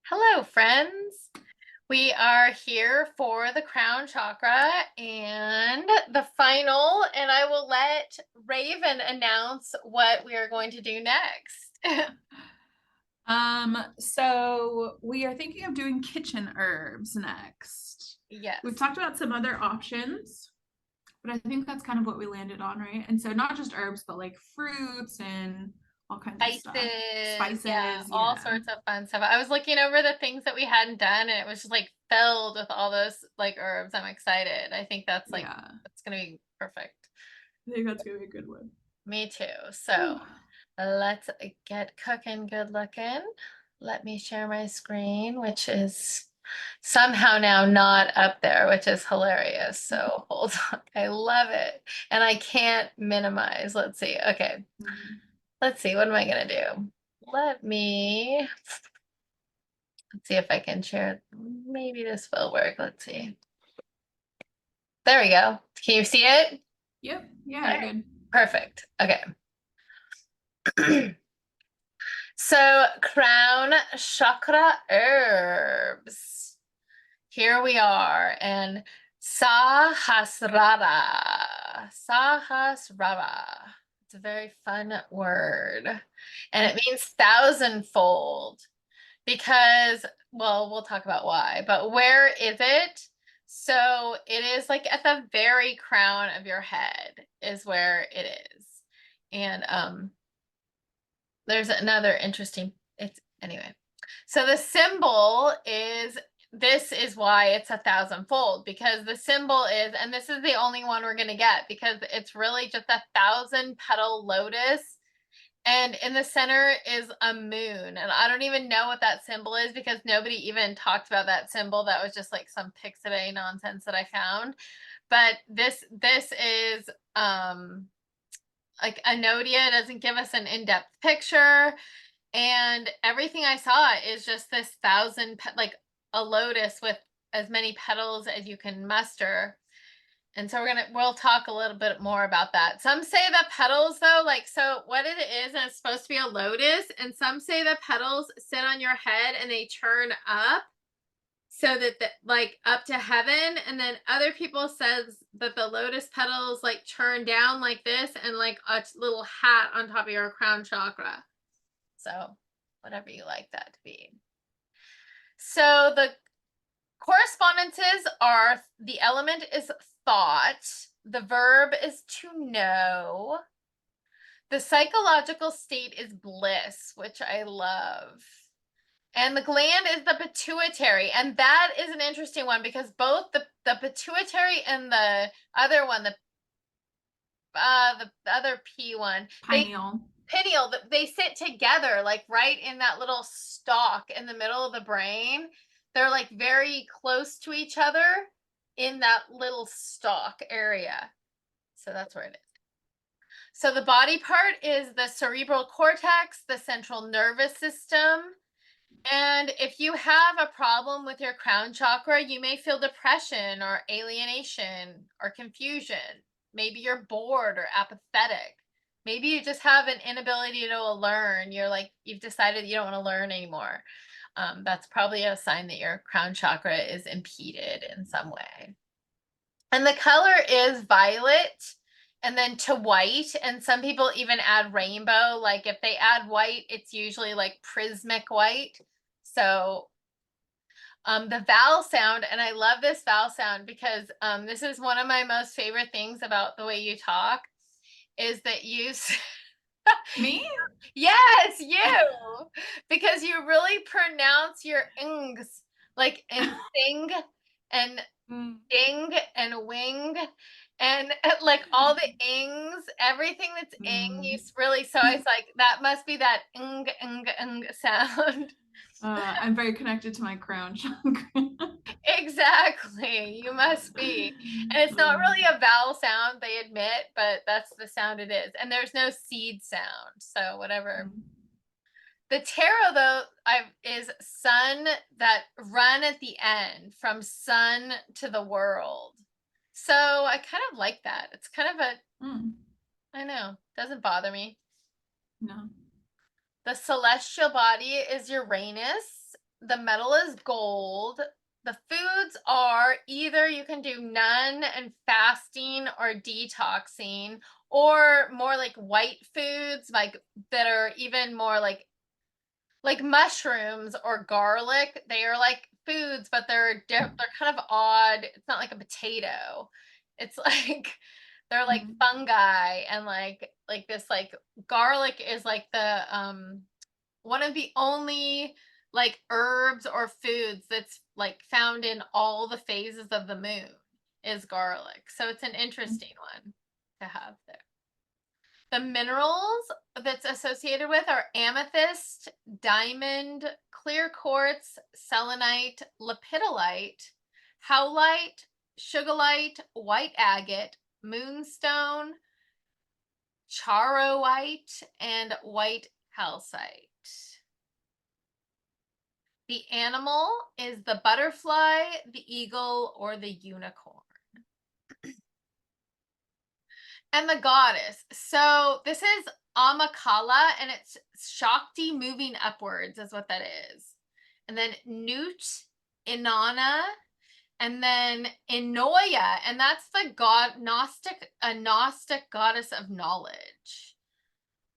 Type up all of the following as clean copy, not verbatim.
Hello, friends. We are here for the crown chakra and the final, and I will let Raven announce what we are going to do next. So we are thinking of doing kitchen herbs next. Yes. We've talked about some other options, but I think that's kind of what we landed on, right? And so not just herbs, but like fruits and all kinds of stuff. Spices, yeah, Spices, all yeah. sorts of fun stuff. I was looking over the things that we hadn't done, and it was just like filled with all those like herbs. I'm excited. I think that's Yeah. that's gonna be perfect. I think that's gonna be a good one. Me too. So let's get cooking, good looking. Let me share my screen, which is somehow now not up there, which is hilarious. So hold on. I love it. And I can't minimize. Let's see. Okay. Let's see. What am I going to do? Let's see if I can share. Maybe this will work. Let's see. There we go. Can you see it? Yep. Yeah, All you're right. good. Perfect. Okay. So, crown chakra herbs. Here we are, and sahasrara. Sahasrara. It's a very fun word. And it means thousandfold because, well, we'll talk about why, but where is it? So it is like at the very crown of your head is where it is. And there's another interesting, it's anyway. So the symbol is, this is why it's a thousandfold, because the symbol is, and this is the only one we're going to get because it's really just a 1,000-petal lotus. And in the center is a moon. And I don't even know what that symbol is because nobody even talked about that symbol. That was just like some Pixabay nonsense that I found. But this is like Anodia doesn't give us an in-depth picture, and everything I saw is just this like a lotus with as many petals as you can muster. And so we'll talk a little bit more about that. Some say the petals though, like, so what it is, and it's supposed to be a lotus, and some say the petals sit on your head and they turn up so that like up to heaven, and then other people says that the lotus petals like turn down like this and like a little hat on top of your crown chakra. So whatever you like that to be. So the correspondences are, the element is thought, the verb is to know, the psychological state is bliss, which I love. And the gland is the pituitary. And that is an interesting one because both the pituitary and the other one, the other P one, Pineal. pineal, they sit together, like right in that little stalk in the middle of the brain. They're like very close to each other in that little stalk area. So that's where it is. So the body part is the cerebral cortex, the central nervous system. And if you have a problem with your crown chakra, you may feel depression or alienation or confusion. Maybe you're bored or apathetic. Maybe you just have an inability to learn. You're like, you've decided you don't want to learn anymore. That's probably a sign that your crown chakra is impeded in some way. And the color is violet and then to white. And some people even add rainbow. Like if they add white, it's usually like prismatic white. So the vowel sound, and I love this vowel sound because this is one of my most favorite things about the way you talk, is that you Me? yes, you, because you really pronounce your ngs like in thing and ding and wing and like all the ings, everything that's ing, you really, so it's like that must be that ng sound. I'm very connected to my crown chakra. Exactly, you must be. And it's not really a vowel sound, they admit, but that's the sound it is. And there's no seed sound, so whatever. The tarot, though, is sun that run at the end from sun to the world. So I kind of like that. It's kind of I know, doesn't bother me. No. The celestial body is Uranus, the metal is gold. The foods are either you can do none and fasting or detoxing, or more like white foods, like that are even more like mushrooms or garlic. They are like foods, but they're kind of odd. It's not like a potato. It's like they're like Mhm. fungi, and like this like garlic is like the one of the only like herbs or foods that's like found in all the phases of the moon is garlic. So it's an interesting one to have there. The minerals that's associated with are amethyst, diamond, clear quartz, selenite, lepidolite, howlite, sugarlite, white agate, moonstone, charoite, and white calcite. The animal is the butterfly, the eagle, or the unicorn. And the goddess. So this is Amakala, and it's Shakti moving upwards, is what that is. And then Nut, Inanna, and then Enoia, and that's the Gnostic goddess of knowledge.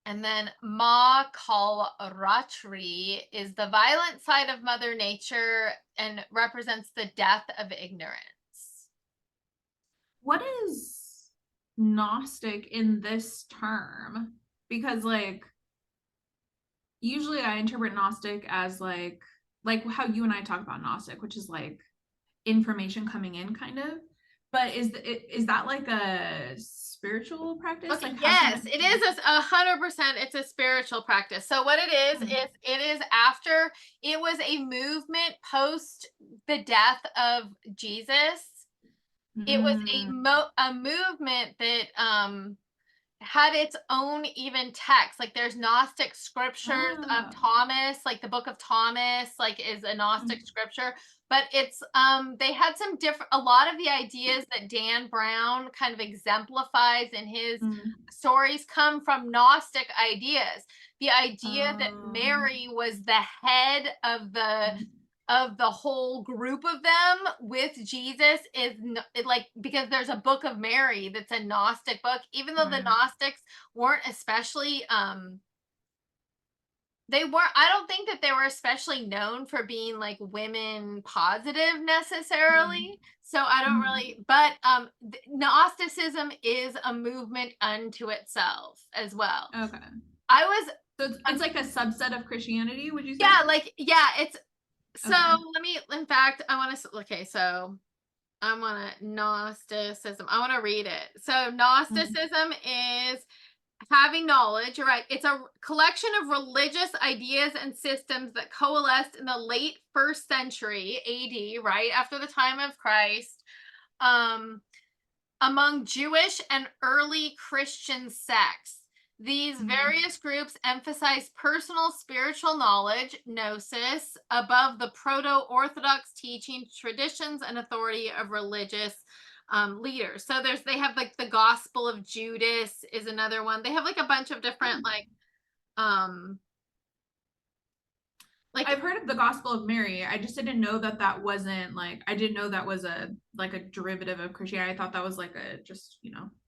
And then Ma Kalratri is the violent side of Mother Nature and represents the death of ignorance. What is Gnostic in this term? Because like usually I interpret Gnostic as like how you and I talk about Gnostic, which is like information coming in kind of. But is that like a spiritual practice? Okay, Like how can yes, it it is 100%. It's a spiritual practice. So what it is it is after it was a movement post the death of Jesus. It was Mm. a movement that had its own even text. Like there's Gnostic scriptures of Ah. Thomas, like the book of Thomas, like is a Gnostic scripture. But it's they had some different, a lot of the ideas that Dan Brown kind of exemplifies in his Mm. stories come from Gnostic ideas. The idea that Um, Mary was the head of the whole group of them with Jesus is like, because there's a book of Mary that's a Gnostic book, even though the right. Gnostics weren't especially they weren't, I don't think that they were especially known for being like women positive Mm. necessarily. So I don't Mm. really, but Gnosticism is a movement unto itself as well. Okay. I was So it's like a subset of Christianity, would you say? yeah, like yeah, it's so Okay. let me, in fact, I want to, okay, so I want to Gnosticism. I want to read it. So Mm. Gnosticism is having knowledge. You're right. It's a collection of religious ideas and systems that coalesced in the late first century AD, right after the time of Christ, um, among Jewish and early Christian sects. These Mm. various groups emphasize personal spiritual knowledge, gnosis, above the proto Orthodox teaching, traditions, and authority of religious leaders. So they have like the Gospel of Judas is another one. They have like a bunch of different um like I've heard of the Gospel of Mary. I just didn't know that that wasn't like I didn't know that was a like a derivative of Christianity. I thought that was like a just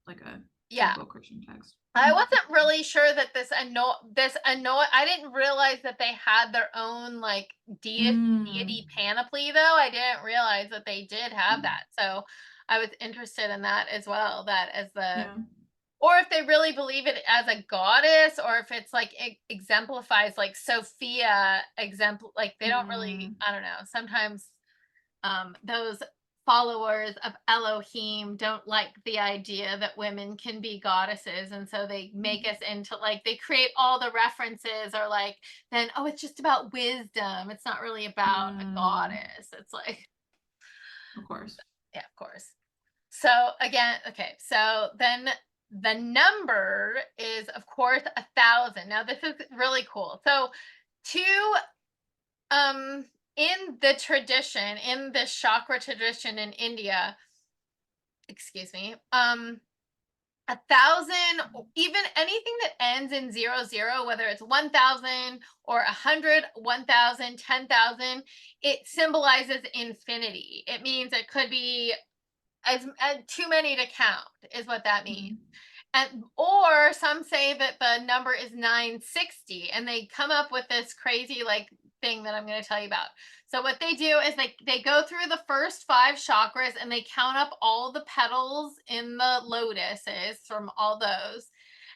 like a yeah. typical Christian text. I wasn't really sure that this I didn't realize that they had their own like deity Mm. panoply though. I didn't realize that they did have that. So I was interested in that as well, that as the, Yeah. or if they really believe it as a goddess, or if it's like it exemplifies like Sophia example, like they don't really, Mm. I don't know. Sometimes those followers of Elohim don't like the idea that women can be goddesses, and so they make us into like they create all the references, or like then oh it's just about wisdom, it's not really about a Mm. goddess. It's like Of course. yeah, of course. So again, okay, so then the number is of course 1,000. Now this is really cool. So two in the tradition, in the chakra tradition in India, excuse me, 1,000, even anything that ends in 00, whether it's 1,000 or 100, 1,000, 10,000, it symbolizes infinity. It means it could be as too many to count, is what that means. And or some say that the number is 960, and they come up with this crazy like thing that I'm going to tell you about. So what they do is they go through the first 5 chakras and they count up all the petals in the lotuses from all those,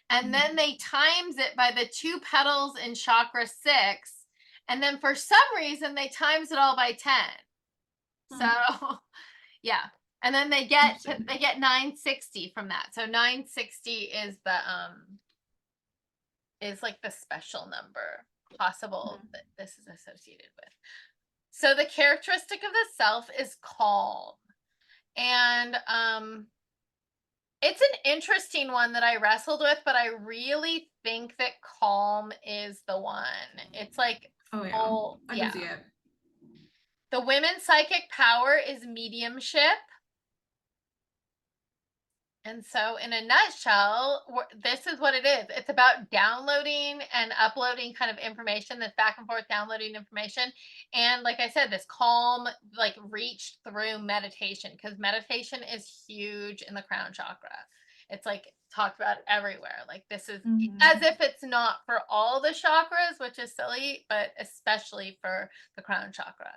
and then they times it by the 2 petals in chakra 6, and then for some reason they times it all by 10. So yeah, and then they get 960 from that. So 960 is the is like the special number possible that this is associated with. So the characteristic of the self is calm. And it's an interesting one that I wrestled with, but I really think that calm is the one. It's like, I can see it. The women's psychic power is mediumship. And so in a nutshell, this is what it is. It's about downloading and uploading kind of information, that's back and forth downloading information. And like I said, this calm, like reach through meditation, because meditation is huge in the crown chakra. It's like talked about everywhere. Like this is as if it's not for all the chakras, which is silly, but especially for the crown chakra.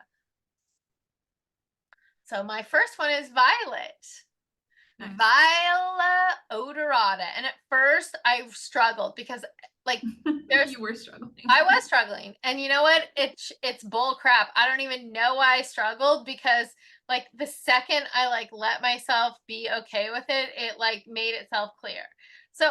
So my first one is violet. Nice. Viola odorata. And at first I struggled because like you were struggling. I was struggling. And you know what? It's bull crap. I don't even know why I struggled, because like the second I like let myself be okay with it, it like made itself clear. So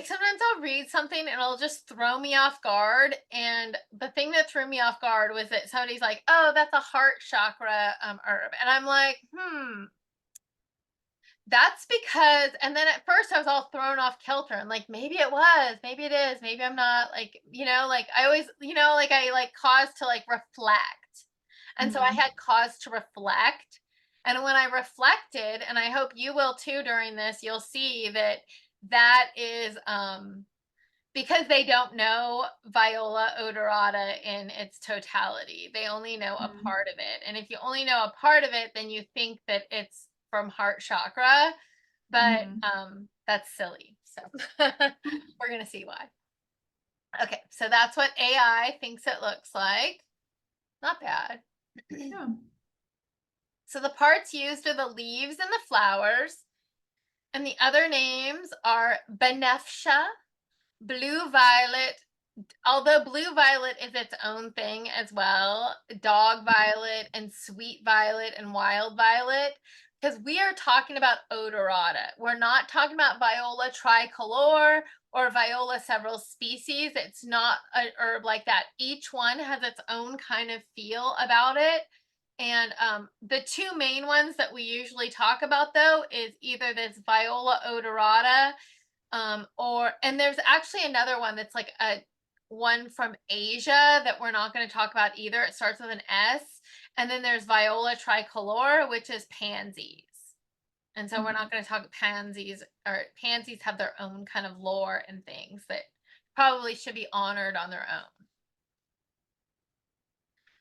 sometimes I'll read something and it'll just throw me off guard. And the thing that threw me off guard was that somebody's like, oh, that's a heart chakra herb. And I'm like, that's because, and then at first I was all thrown off kilter and like, maybe it was, maybe it is, maybe I'm not, like, like I always, like I like cause to like reflect. And so I had cause to reflect. And when I reflected, and I hope you will too during this, you'll see that that is because they don't know viola odorata in its totality. They only know a part of it. And if you only know a part of it, then you think that it's from heart chakra, but that's silly. So we're going to see why. Okay, so that's what AI thinks it looks like. Not bad. Yeah. So the parts used are the leaves and the flowers. And the other names are benefsha, blue violet, although blue violet is its own thing as well, dog violet and sweet violet and wild violet, because we are talking about odorata. We're not talking about viola tricolor or viola several species. It's not an herb like that. Each one has its own kind of feel about it. And the 2 main ones that we usually talk about, though, is either this viola odorata, and there's actually another one that's like a one from Asia that we're not going to talk about either. It starts with an S. And then there's viola tricolor, which is pansies. And so we're not going to talk pansies, or pansies have their own kind of lore and things that probably should be honored on their own.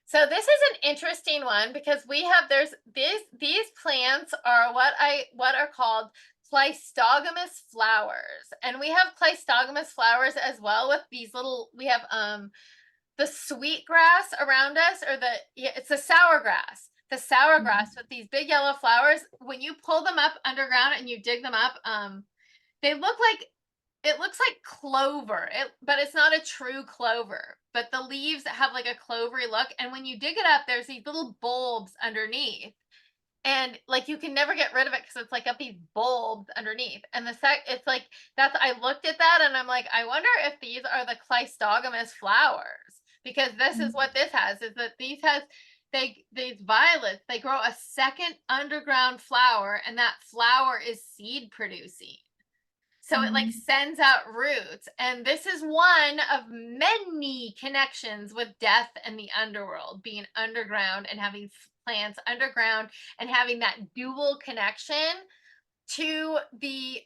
So this is an interesting one, because these plants are what are called cleistogamous flowers. And we have cleistogamous flowers as well with these little, we have the sweet grass around us, or it's the sour grass. The sour grass with these big yellow flowers, when you pull them up underground and you dig them up, they look like, it looks like clover, but it's not a true clover. But the leaves have like a clovery look. And when you dig it up, there's these little bulbs underneath. And like you can never get rid of it because it's like up these bulbs underneath. And it's like I looked at that and I'm like, I wonder if these are the cleistogamous flowers, because this is what this has, is that these violets, they grow a second underground flower, and that flower is seed producing. So it like sends out roots. And this is one of many connections with death and the underworld, being underground and having plants underground and having that dual connection. to the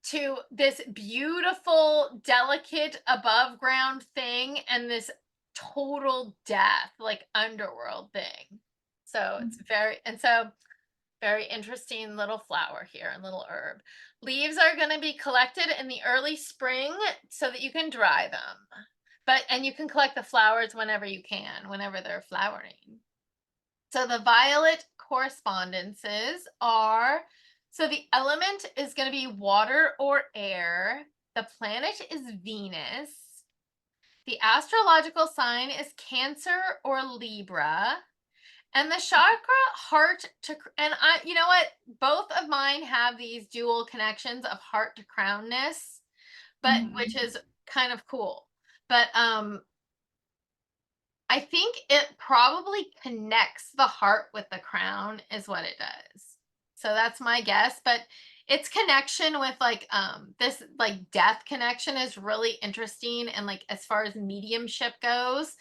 to this beautiful, delicate above ground thing and this total death, like underworld thing. So it's very interesting little flower here and little herb. Leaves are going to be collected in the early spring so that you can dry them. And you can collect the flowers whenever you can, whenever they're flowering. So the violet correspondences are, so the element is going to be water or air. The planet is Venus. The astrological sign is Cancer or Libra. And the chakra heart to, and you know what? Both of mine have these dual connections of heart to crownness, but which is kind of cool. But I think it probably connects the heart with the crown is what it does. So that's my guess, but its connection with like this like death connection is really interesting, and like as far as mediumship goes,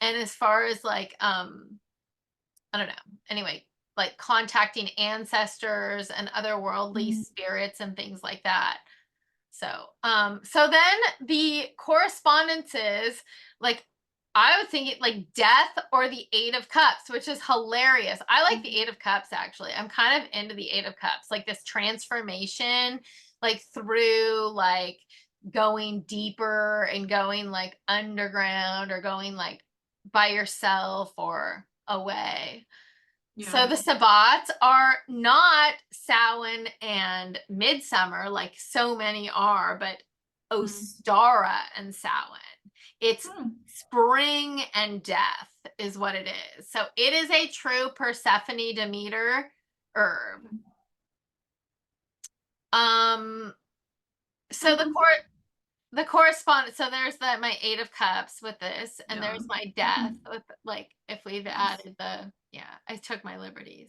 and as far as like I don't know. Anyway, like contacting ancestors and otherworldly spirits and things like that. So then the correspondences, like I would think it like death or the Eight of Cups, which is hilarious. I like the Eight of Cups actually. I'm kind of into the Eight of Cups, like this transformation, like through like going deeper and going like underground or going like by yourself or away. So the Sabbats are not Samhain and Midsummer like so many are, but Ostara and Samhain. It's spring and death is what it is. So it is a true Persephone Demeter herb. So the correspondence, so there's my Eight of Cups with this, and there's my death with like if we've added the I took my liberties.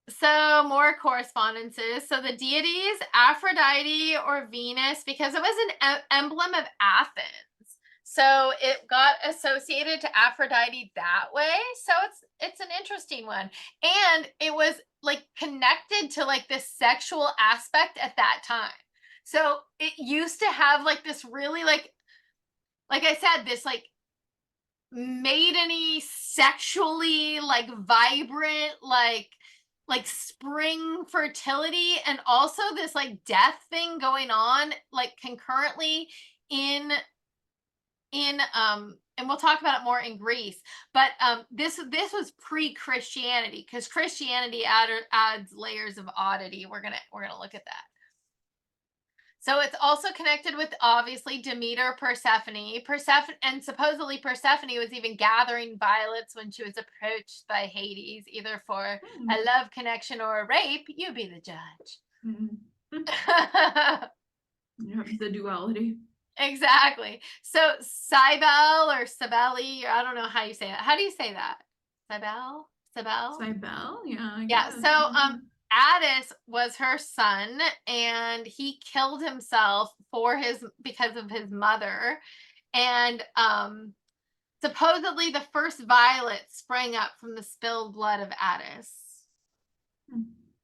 So more correspondences. So the deities, Aphrodite or Venus, because it was an emblem of Athens. So it got associated to Aphrodite that way. So it's an interesting one. And it was like connected to like this sexual aspect at that time. So it used to have like this really like I said, this like maideny, sexually like vibrant, like spring fertility, and also this like death thing going on like concurrently in and we'll talk about it more in Greece, but this was pre-Christianity, because Christianity adds layers of oddity. We're gonna look at that. So it's also connected with obviously Demeter, Persephone, and supposedly Persephone was even gathering violets when she was approached by Hades, either for a love connection or a rape. You be the judge. The duality. Exactly. So Cybele or Cybele, I don't know how you say it. How do you say that? Cybele? Yeah. I Yeah. guess. So Attis was her son, and he killed himself because of his mother. And supposedly the first violet sprang up from the spilled blood of Attis.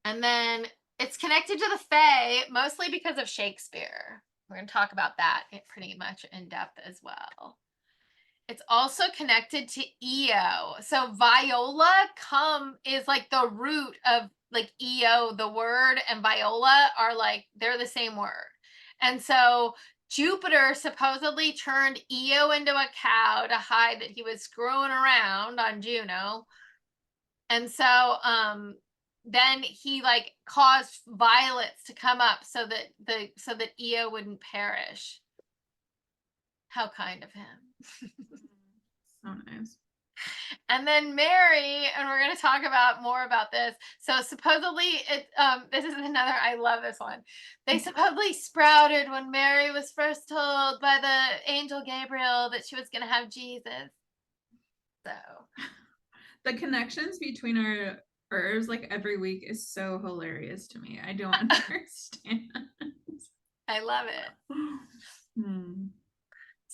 And then it's connected to the Fae, mostly because of Shakespeare. We're going to talk about that pretty much in depth as well. It's also connected to Io. So viola is like the root of like Io, the word, and viola are like, they're the same word. And so Jupiter supposedly turned Io into a cow to hide that he was screwing around on Juno. And so then he like caused violets to come up so that Io wouldn't perish. How kind of him. So nice. And then Mary, and we're going to talk about more about this. So supposedly this is another, I love this one. They supposedly sprouted when Mary was first told by the angel Gabriel that she was going to have Jesus. So the connections between our herbs like every week is so hilarious to me. I don't understand. I love it.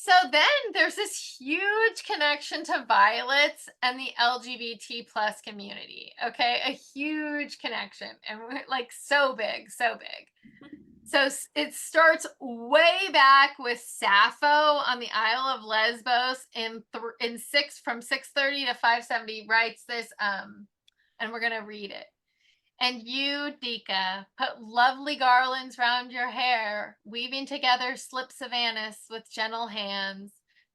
So then there's this huge connection to violets and the LGBT plus community. Okay, a huge connection, and like so big, so big. So it starts way back with Sappho on the Isle of Lesbos in 630 to 570 writes this and we're gonna read it. And you, Dika, put lovely garlands round your hair, weaving together slips of anise with gentle hands,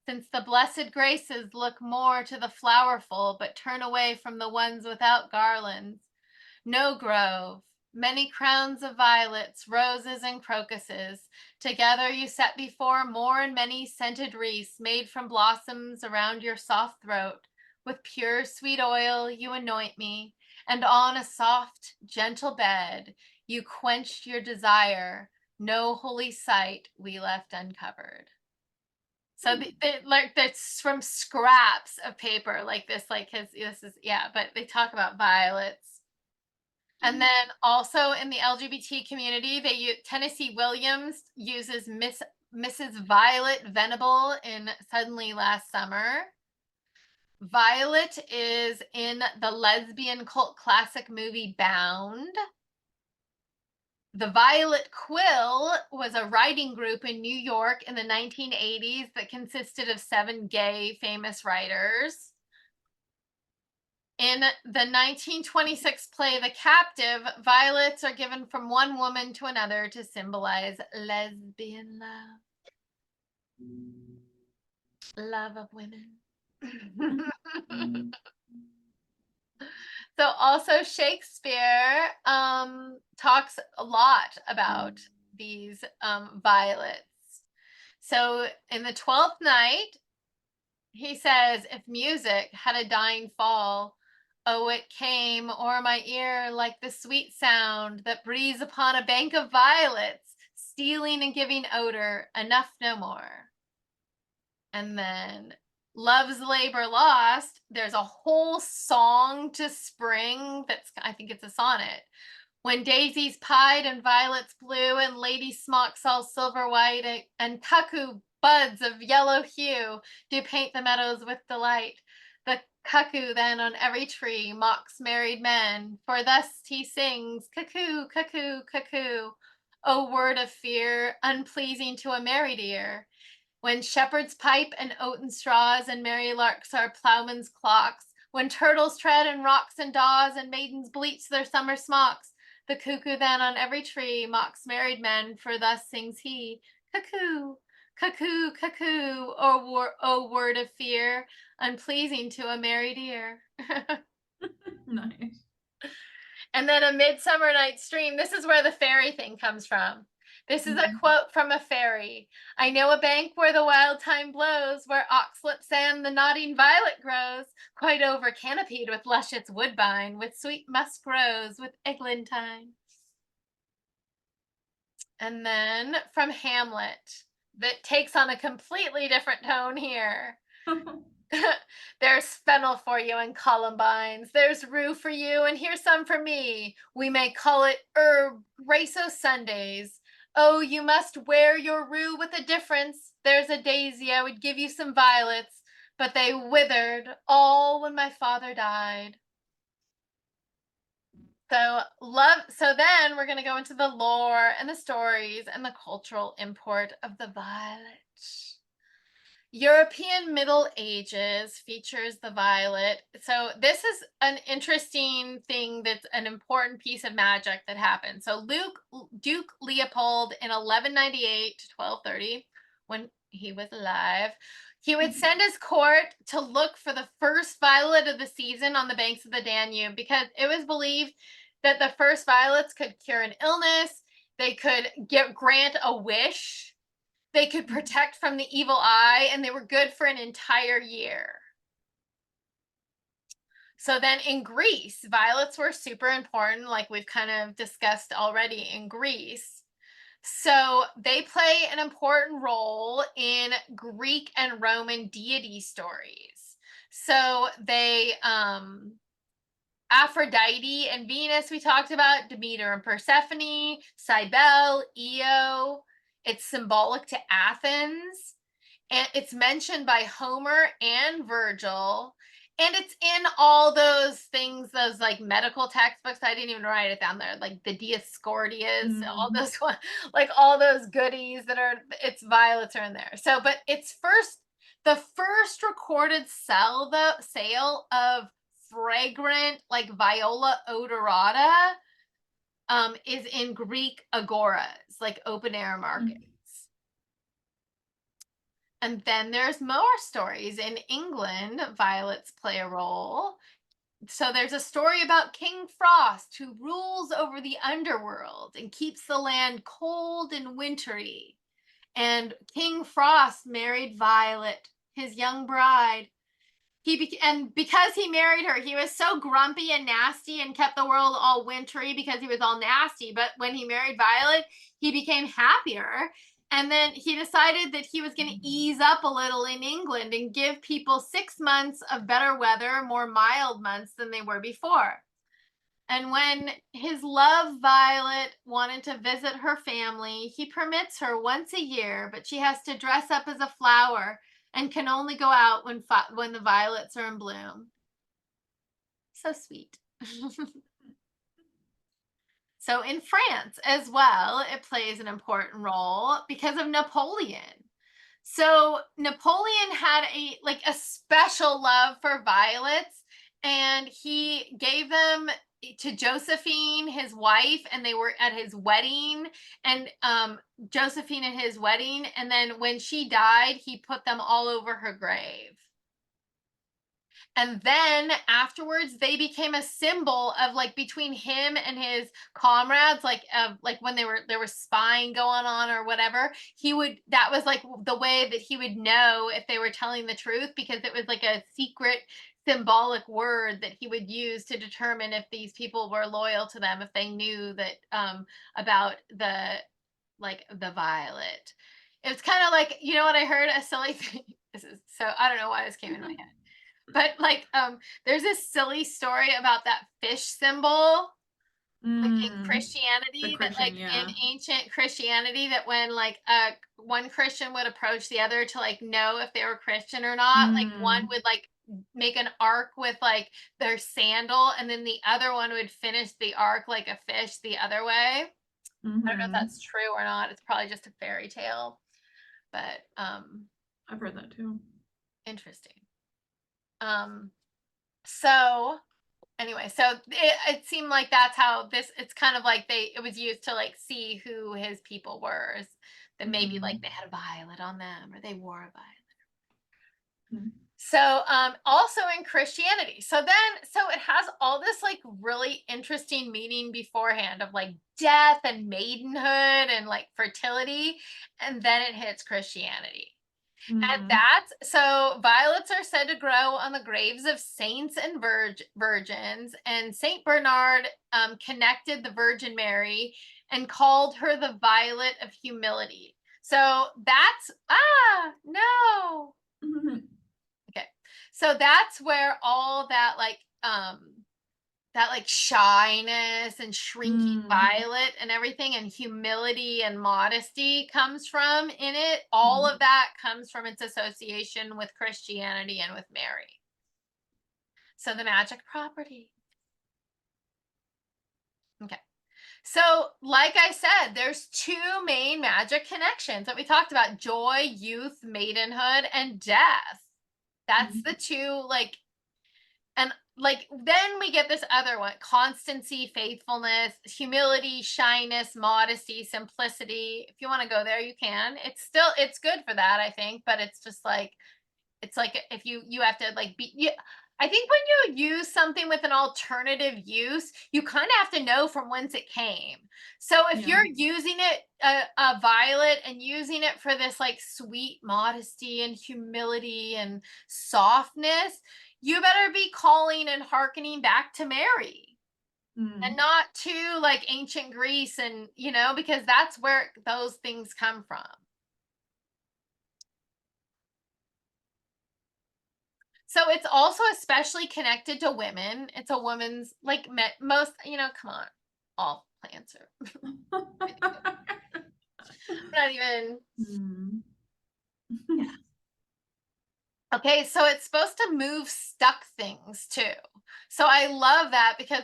since the blessed graces look more to the flowerful, but turn away from the ones without garlands. No grove, many crowns of violets, roses, and crocuses, together you set before more and many scented wreaths made from blossoms around your soft throat. With pure sweet oil you anoint me, and on a soft, gentle bed you quenched your desire. No holy sight we left uncovered. So like that's from scraps of paper like this, like this is but they talk about violets. And then also in the LGBT community, they use Tennessee Williams uses Mrs. Violet Venable in Suddenly Last Summer. Violet is in the lesbian cult classic movie Bound. The Violet Quill was a writing group in New York in the 1980s that consisted of 7 gay famous writers. In the 1926 play The Captive, violets are given from one woman to another to symbolize lesbian love of women. So also Shakespeare talks a lot about these violets. So in the 12th night, he says, if music had a dying fall, oh, it came o'er my ear like the sweet sound that breathes upon a bank of violets, stealing and giving odor, enough no more. And then Love's Labor Lost, there's a whole song to spring that's, I think it's a sonnet. When daisies pied and violets blew and lady smocks all silver white and cuckoo buds of yellow hue do paint the meadows with delight. The cuckoo then on every tree mocks married men, for thus he sings, cuckoo, cuckoo, cuckoo. O word of fear, unpleasing to a married ear. When shepherds pipe and oaten straws and merry larks are plowmen's clocks, when turtles tread and rocks and daws and maidens bleach their summer smocks, the cuckoo then on every tree mocks married men, for thus sings he, cuckoo, cuckoo, cuckoo, O word of fear, unpleasing to a married ear. Nice. And then A Midsummer Night's Dream. This is where the fairy thing comes from. This is a quote from a fairy. I know a bank where the wild thyme blows, where oxlips and the nodding violet grows, quite over canopied with luscious woodbine, with sweet musk rose, with eglantine. And then from Hamlet, that takes on a completely different tone here. There's fennel for you and columbines. There's rue for you, and here's some for me. We may call it herb Graco Sundays. Oh, you must wear your rue with a difference. There's a daisy, I would give you some violets, but they withered all when my father died. So then we're going to go into the lore and the stories and the cultural import of the violet. European Middle Ages features the violet. So this is an interesting thing that's an important piece of magic that happened. So Duke Leopold in 1198 to 1230, when he was alive, he would send his court to look for the first violet of the season on the banks of the Danube, because it was believed that the first violets could cure an illness, they could grant a wish, they could protect from the evil eye, and they were good for an entire year. So then in Greece, violets were super important, like we've kind of discussed already in Greece. So they play an important role in Greek and Roman deity stories. So they, Aphrodite and Venus, we talked about, Demeter and Persephone, Cybele, Io. It's symbolic to Athens. and it's mentioned by Homer and Virgil, and it's in all those things, those like medical textbooks. I didn't even write it down there, like the Dioscordias, all Mm. those like all those goodies that are, it's violets are in there. So, but it's the first recorded sale of fragrant like viola odorata is in Greek agoras, like open air markets. And then there's more stories. In England, violets play a role. So there's a story about King Frost, who rules over the underworld and keeps the land cold and wintry. And King Frost married Violet, his young bride. And because he married her, he was so grumpy and nasty and kept the world all wintry because he was all nasty. But when he married Violet, he became happier. And then he decided that he was going to ease up a little in England and give people 6 months of better weather, more mild months than they were before. And when his love, Violet, wanted to visit her family, he permits her once a year, but she has to dress up as a flower and can only go out when the violets are in bloom. So sweet. So in France as well, it plays an important role because of Napoleon. So Napoleon had a special love for violets, and he gave them to Josephine, his wife, and they were at his wedding, and Josephine at his wedding, and then when she died, he put them all over her grave. And then afterwards they became a symbol of like between him and his comrades, like when there was spying going on or whatever, that was like the way that he would know if they were telling the truth, because it was like a secret symbolic word that he would use to determine if these people were loyal to them, if they knew that about the violet. It was kind of like, you know what I heard, a silly thing. This is so, I don't know why this came in my head, but like there's this silly story about that fish symbol, like in The Christianity, that Christian, like in yeah. ancient Christianity, that when like one Christian would approach the other to like know if they were Christian or not, like one would like make an arc with like their sandal, and then the other one would finish the arc like a fish the other way. I don't know if that's true or not. It's probably just a fairy tale, but I've heard that too. interesting. So anyway, so it seemed like that's how it's kind of like it was used to like see who his people were, that maybe like they had a violet on them or they wore a violet. So also in Christianity, so it has all this like really interesting meaning beforehand of like death and maidenhood and like fertility, and then it hits Christianity. And so violets are said to grow on the graves of saints and virgins, and Saint Bernard connected the Virgin Mary and called her the violet of humility. So that's no. Okay. So that's where all that like shyness and shrinking violet and everything and humility and modesty comes from in it. All of that comes from its association with Christianity and with Mary. So the magic property. Okay. So, like I said, there's two main magic connections that we talked about: joy, youth, maidenhood, and death. That's the two, like, and like then we get this other one: constancy, faithfulness, humility, shyness, modesty, simplicity. If you want to go there, you can. It's good for that, I think, but it's just like, it's like if you have to like I think when you use something with an alternative use, you kind of have to know from whence it came. So if you're using it, a violet, and using it for this like sweet modesty and humility and softness, you better be calling and hearkening back to Mary and not to like ancient Greece, and because that's where those things come from. So it's also especially connected to women. It's a woman's like most, come on, all plants are not even. Yeah. Okay, so it's supposed to move stuck things too. So I love that because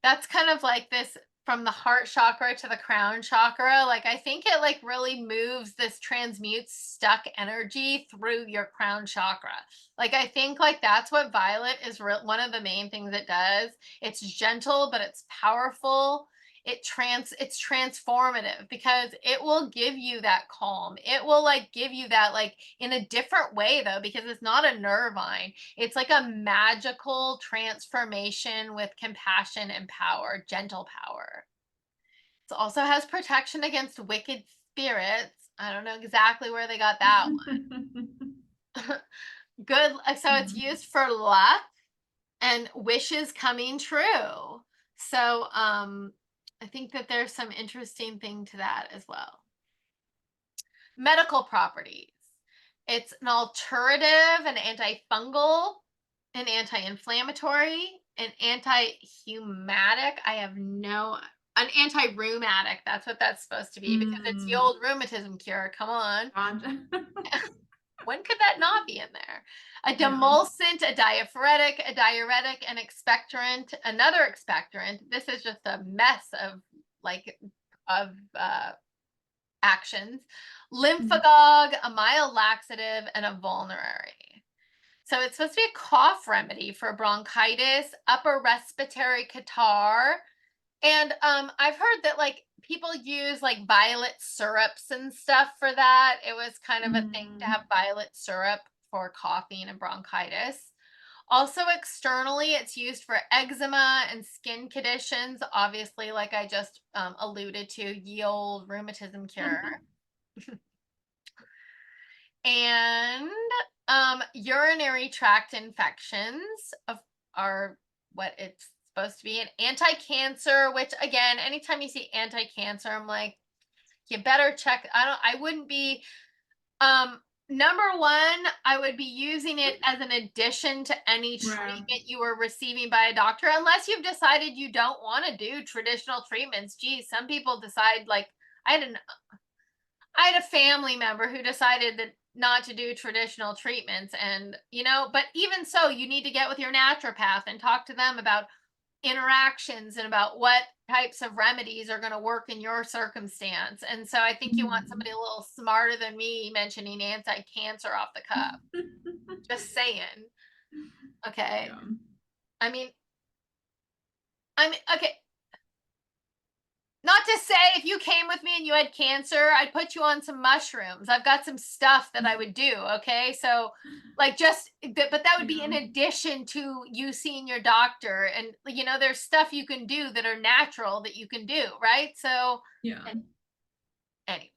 that's kind of like this from the heart chakra to the crown chakra. Like I think it like really moves this transmutes stuck energy through your crown chakra. Like I think like that's what violet is one of the main things it does. It's gentle, but it's powerful. It's transformative because it will give you that calm. It will like give you that like in a different way though, because it's not a nervine. It's like a magical transformation with compassion and power, gentle power. It also has protection against wicked spirits. I don't know exactly where they got that one. Good. So it's Mhm. used for luck and wishes coming true. So I think that there's some interesting thing to that as well. Medical properties. It's an alterative, an antifungal, an anti-inflammatory, an anti-rheumatic. I have no an anti-rheumatic. That's what that's supposed to be because it's the Mm, old rheumatism cure. Come on. gotcha. When could that not be in there? A Yeah. demulcent, a diaphoretic, a diuretic, an expectorant, another expectorant. This is just a mess of like of actions. Mhm. Lymphagogue, a mild laxative, and a vulnerary. So it's supposed to be a cough remedy for bronchitis, upper respiratory catarrh, and I've heard that like people use like violet syrups and stuff for that. It was kind of a thing to Mm. have violet syrup for coughing and bronchitis. Also externally, it's used for eczema and skin conditions. Obviously, like I just alluded to, ye old rheumatism cure. And urinary tract infections are what it's supposed to be. An anti-cancer, which again, anytime you see anti-cancer, I'm like, you better check. I wouldn't be number one, I would be using it as an addition to any Right. treatment you were receiving by a doctor, unless you've decided you don't want to do traditional treatments. Geez, some people decide like I had an I had a family member who decided that not to do traditional treatments and but even so you need to get with your naturopath and talk to them about interactions and about what types of remedies are going to work in your circumstance. And so I think you want Mhm. somebody a little smarter than me mentioning anti-cancer off the cuff. Just saying. Okay. Yeah. I mean, okay, not to say if you came with me and you had cancer, I'd put you on some mushrooms. I've got some stuff that I would do. Okay. So, like, but that would be Yeah. in addition to you seeing your doctor. And, there's stuff you can do that are natural that you can do. Right. So, Yeah. an- anyway,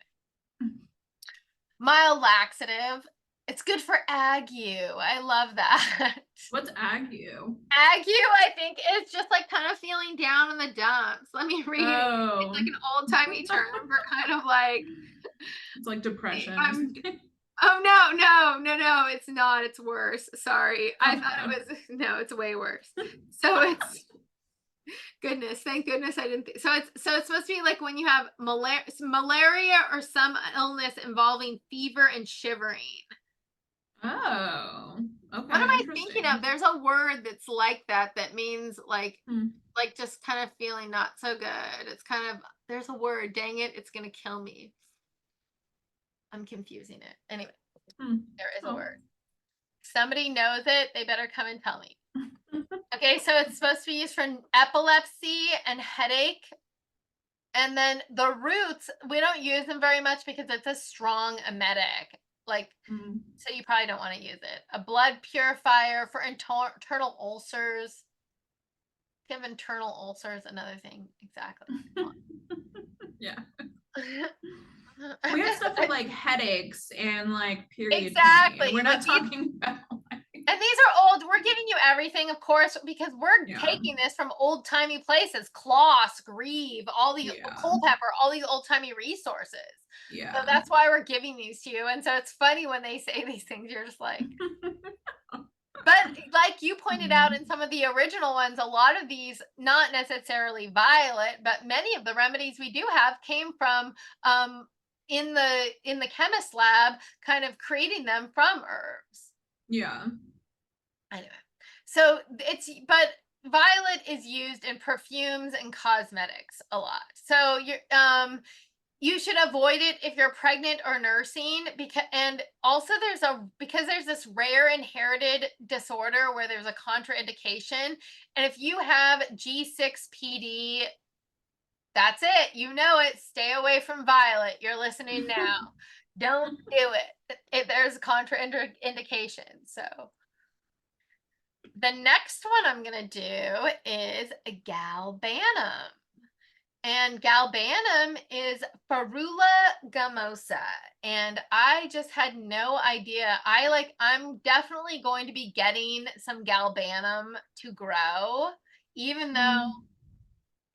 mild laxative. It's good for ague. I love that. What's AGUE? Ague, I think, is just like kind of feeling down in the dumps. Let me read it. It's Oh. like an old timey term for kind of like It's like depression or I'm something. oh no, no, no, no, it's not. It's worse. Sorry. I Oh thought god. it was no, it's way worse. So it's goodness, thank goodness I didn't so it's supposed to be like when you have malaria or some illness involving fever and shivering. Oh. What am Okay, I thinking of? interesting. There's a word that's like that that means Hmm. like just kind of feeling not so good. It's kind of there's a word, dang it, it's gonna kill me. I'm confusing it. Anyway, Hmm. there is a Oh. word. Somebody knows it, they better come and tell me. Okay, so it's supposed to be used for epilepsy and headache. And then the roots, we don't use them very much because it's a strong emetic. Like, Hmm. so you probably don't want to use it. A blood purifier for internal ulcers. If you have internal ulcers, another thing. Exactly. Yeah. I'm We have just, stuff for like headaches and like period pain. exactly. We're not Like these talking about like And these are old. We're giving you everything, of course, because we're yeah. taking this from old timey places. Kloss, Grieve, all the Yeah. Culpeper, all these old timey resources. So Yeah. that's why we're giving these to you. And so it's funny when they say these things, you're just like, but like you pointed out in Mhm. some of the original ones, a lot of these, not necessarily violet, but many of the remedies we do have came from in the chemist lab, kind of creating them from herbs. Yeah. Anyway, so but violet is used in perfumes and cosmetics a lot. So you should avoid it if you're pregnant or nursing, and also because there's this rare inherited disorder where there's a contraindication, and if you have G6PD, that's it. You know it. Stay away from violet. You're listening now. Don't do it if there's a contraindication. So the next one I'm going to do is galbanum. And galbanum is Ferula gummosa. And I just had no idea. I'm definitely going to be getting some galbanum to grow, even though,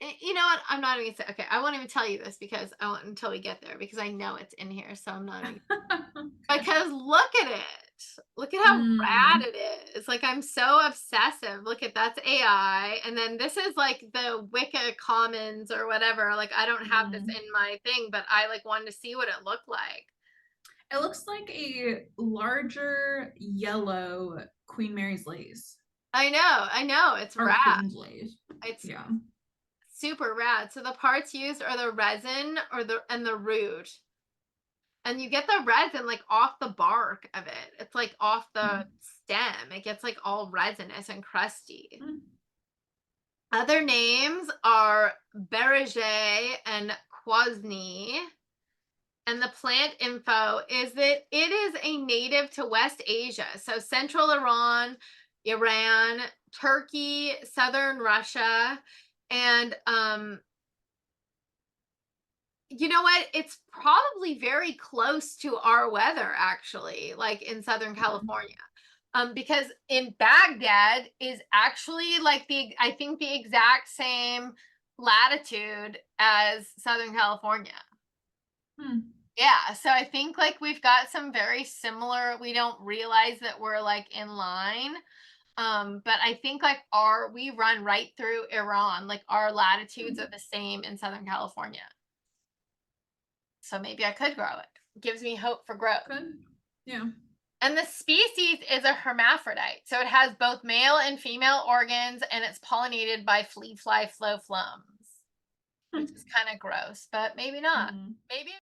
Mm. you know what? I'm not even gonna say, okay, I won't even tell you this because I won't until we get there because I know it's in here. So I'm not even, Okay. because look at it. Look at how rad Mm. it is. Like, I'm so obsessive. Look at that's AI. And then this is like the Wicca Commons or whatever. Like, I don't have this Mm. in my thing, but I like wanted to see what it looked like. It looks like a larger yellow Queen Mary's lace I know. It's or rad. Queen's lace. It's Yeah. super rad. So the parts used are the resin and the root. And you get the resin like off the bark of it. It's like off the Mm. stem. It gets like all resinous and crusty. Mm. Other names are berege and quasni. And the plant info is that it is a native to West Asia. So central Iran, Turkey, southern Russia. And you know what? It's probably very close to our weather, actually, like in Southern Mm. California. Because in Baghdad is actually like I think the exact same latitude as Southern California. Mm. Yeah, so I think like we've got some very similar, we don't realize that we're like in line. But I think like we run right through Iran, like our latitudes are the same in Southern California. So maybe I could grow it. Gives me hope for growth. Good. Yeah. And the species is a hermaphrodite. So it has both male and female organs, and it's pollinated by flea fly flow flums, which is kind of gross, but maybe not. Mm. Maybe